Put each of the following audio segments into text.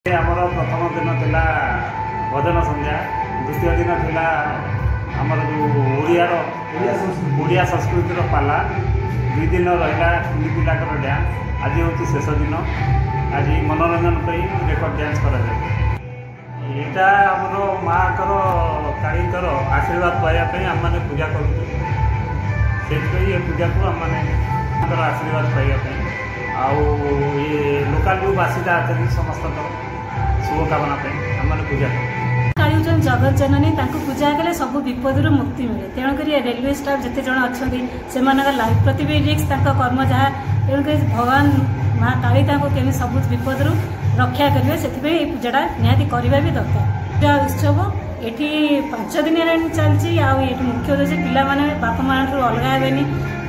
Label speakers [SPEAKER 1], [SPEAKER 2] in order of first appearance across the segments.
[SPEAKER 1] आमर प्रथम दिन थिला भजन संध्या, द्वितीय दिन थिला आमर जो ओडिया संस्कृतिर पाला, 2 दिन रहा कुली पिलाकर डांस। आज हूँ शेष दिन, आज मनोरंजन रेकर्ड डांस कर यहाँ आमर माँ कालीकर आशीर्वाद पाइबापी आम मैंने पूजा करूँ। से पूजा को आम मैंने आशीर्वाद पाइबापी ये लोकाल जो बासीदा अच्छे समस्त शुभकामना आम मैंने पूजा
[SPEAKER 2] काली हूँ जगत जननी पूजा कले सब विपद मुक्ति मिले। तेणुक रेलवे स्टाफ जिते जन अच्छा से लाइफ प्रति भी रिस्क कर्म जहाँ तेणुक भगवान माँ काली केमी सब विपद रक्षा करेंगे से पूजाटा निहाती करवा भी दरकार। पूजा उत्सव ये 5 दिन चलती मुख्य उद्देश्य पिला बापा माँ अलग हेनी,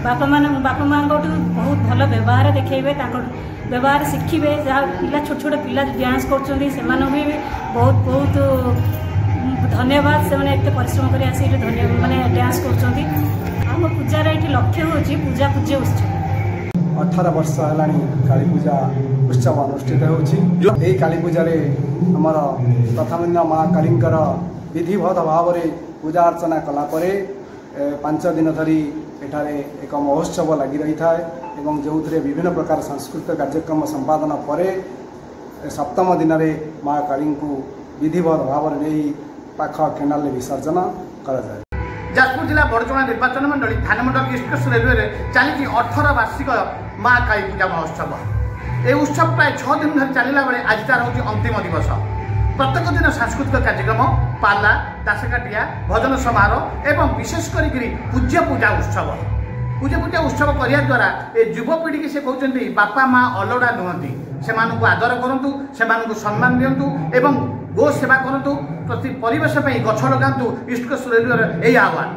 [SPEAKER 2] बापा माँ बहुत भल व्यवहार देखेबे, व्यवहार शिखिबे। जहाँ पिला छोट छोट पिला डांस कर भी बहुत बहुत धन्यवाद। से एत परिश्रम कर माने डांस कर पूजार ये लक्ष्य हूँ पूजा पूज्य उत्सव।
[SPEAKER 3] 18 वर्ष है काली पूजा उत्सव अनुष्ठित होती। काली पूजा आमर प्रथम दिन माँ कालींकर विधिवत भाव में पूजा अर्चना कलापर 5 दिन धरी एठारे एक महोत्सव लगी रही था एवं जो विभिन्न प्रकार सांस्कृतिक कार्यक्रम संपादन पर 7म दिन में माँ काली को विधिवत भाव में नहीं पाख केनाल विसर्जन कराए।
[SPEAKER 4] जाजपुर जिला बड़चणा निर्वाचन मंडली धानमंडल ईस्ट कोस्ट रेलवे चली 18 वार्षिक माँ काली पूजा महोत्सव। ये उत्सव प्राय 6 दिन धरी चलला बेले आज तार हूँ अंतिम दिवस। प्रत्येक दिन सांस्कृतिक कार्यक्रम, पाला, दासकाटिया, भजन समारोह एवं विशेषकर पूज्य पूजा उत्सव। पूज्य पूजा उत्सव करने द्वारा ये युवपीढ़ी की से कहते बापा माँ अलड़ा नुहति, से आदर करूँ, से सम्मान दिंतु एवं गो सेवा करूँ, प्रति परिवेश गछ लगातु। ईस्ट कोस्ट रेलवे यही आह्वान।